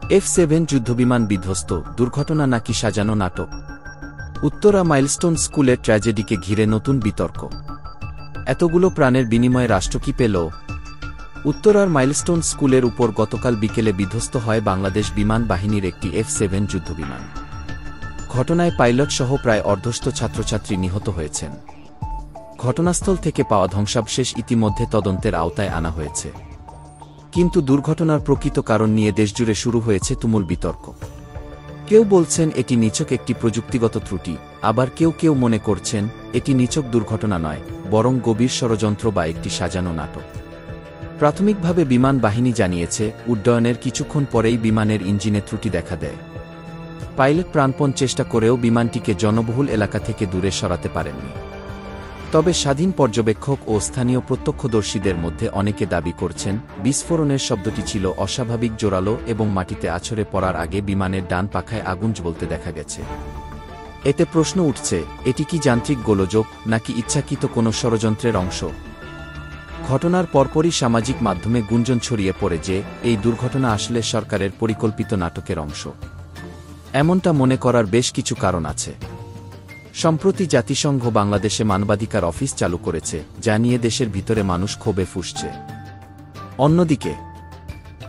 F-7 যুদ্ধবিমান বিধ্বস্ত, দুর্ঘটনা নাকি সাজানো নাটক? উত্তরা মাইলস্টোন স্কুলের ট্র্যাজেডিকে ঘিরে নতুন বিতর্ক। এতগুলো প্রাণের বিনিময়ে রাষ্ট্র কি পেল? উত্তরার মাইলস্টোন স্কুলের উপর গতকাল বিকেলে বিধ্বস্ত হয় বাংলাদেশ বিমান বাহিনীর একটি F-7 যুদ্ধবিমান। ঘটনায় পাইলটসহ প্রায় অর্ধশত ছাত্রছাত্রী নিহত হয়েছেন। ঘটনাস্থল থেকে পাওয়া ধ্বংসাবশেষ ইতিমধ্যে তদন্তের আওতায় আনা হয়েছে। কিন্তু দুর্ঘটনার প্রকৃত কারণ নিয়ে দেশজুড়ে শুরু হয়েছে তুমুল বিতর্ক। কেউ বলছেন এটি নিছক একটি প্রযুক্তিগত ত্রুটি, আবার কেউ কেউ মনে করছেন এটি নিছক দুর্ঘটনা নয়, বরং গভীর ষড়যন্ত্র বা একটি সাজানো নাটক। প্রাথমিকভাবে বিমান বাহিনী জানিয়েছে, উড্ডয়নের কিছুক্ষণ পরেই বিমানের ইঞ্জিনে ত্রুটি দেখা দেয়। পাইলট প্রাণপণ চেষ্টা করেও বিমানটিকে জনবহুল এলাকা থেকে দূরে সরাতে পারেননি। তবে স্বাধীন পর্যবেক্ষক ও স্থানীয় প্রত্যক্ষদর্শীদের মধ্যে অনেকে দাবি করছেন, বিস্ফোরণের শব্দটি ছিল অস্বাভাবিক জোরালো এবং মাটিতে আছড়ে পড়ার আগে বিমানের ডান পাখায় আগুন জ্বলতে দেখা গেছে। এতে প্রশ্ন উঠছে, এটি কি যান্ত্রিক গোলযোগ নাকি ইচ্ছাকৃত কোনো ষড়যন্ত্রের অংশ? ঘটনার পরপরই সামাজিক মাধ্যমে গুঞ্জন ছড়িয়ে পড়ে যে এই দুর্ঘটনা আসলে সরকারের পরিকল্পিত নাটকের অংশ। এমনটা মনে করার বেশ কিছু কারণ আছে। সম্প্রতি জাতিসংঘ বাংলাদেশে মানবাধিকার অফিস চালু করেছে, যা নিয়ে দেশের ভিতরে মানুষ ক্ষোভে ফুঁসছে। অন্যদিকে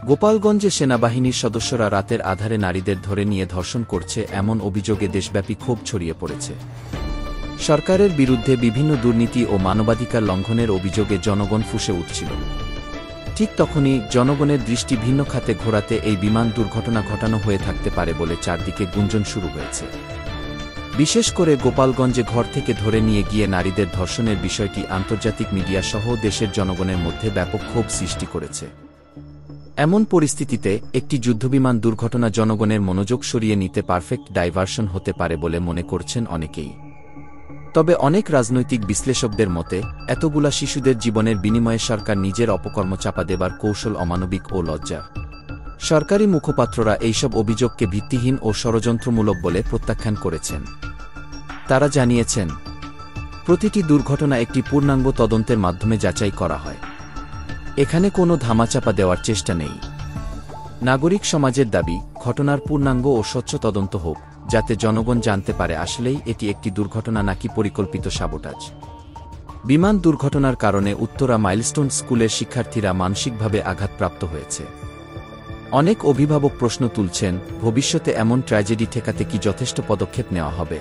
গোপালগঞ্জে সেনাবাহিনীর সদস্যরা রাতের আধারে নারীদের ধরে নিয়ে ধর্ষণ করছে, এমন অভিযোগে দেশব্যাপী ক্ষোভ ছড়িয়ে পড়েছে। সরকারের বিরুদ্ধে বিভিন্ন দুর্নীতি ও মানবাধিকার লঙ্ঘনের অভিযোগে জনগণ ফুঁসে উঠছিল। ঠিক তখনই জনগণের দৃষ্টি ভিন্ন খাতে ঘোরাতে এই বিমান দুর্ঘটনা ঘটানো হয়ে থাকতে পারে বলে চারদিকে গুঞ্জন শুরু হয়েছে। বিশেষ করে গোপালগঞ্জে ঘর থেকে ধরে নিয়ে গিয়ে নারীদের ধর্ষণের বিষয়টি আন্তর্জাতিক মিডিয়া সহ দেশের জনগণের মধ্যে ব্যাপক ক্ষোভ সৃষ্টি করেছে। এমন পরিস্থিতিতে একটি যুদ্ধবিমান দুর্ঘটনা জনগণের মনোযোগ সরিয়ে নিতে পারফেক্ট ডাইভারশন হতে পারে বলে মনে করছেন অনেকেই। তবে অনেক রাজনৈতিক বিশ্লেষকদের মতে, এতগুলা শিশুদের জীবনের বিনিময়ে সরকার নিজের অপকর্ম চাপা দেবার কৌশল অমানবিক ও লজ্জা। সরকারি মুখপাত্ররা এইসব অভিযোগকে ভিত্তিহীন ও ষড়যন্ত্রমূলক বলে প্রত্যাখ্যান করেছেন। তারা জানিয়েছেন, প্রতিটি দুর্ঘটনা একটি পূর্ণাঙ্গ তদন্তের মাধ্যমে যাচাই করা হয়। এখানে কোনো ধামাচাপা দেওয়ার চেষ্টা নেই। নাগরিক সমাজের দাবি, ঘটনার পূর্ণাঙ্গ ও স্বচ্ছ তদন্ত হোক, যাতে জনগণ জানতে পারে আসলেই এটি একটি দুর্ঘটনা নাকি পরিকল্পিত সাবোটাজ। বিমান দুর্ঘটনার কারণে উত্তরা মাইলস্টোন স্কুলের শিক্ষার্থীরা মানসিকভাবে আঘাতপ্রাপ্ত হয়েছে। অনেক অভিভাবক প্রশ্ন তুলছেন, ভবিষ্যতে এমন ট্র্যাজেডি ঠেকাতে কি যথেষ্ট পদক্ষেপ নেওয়া হবে?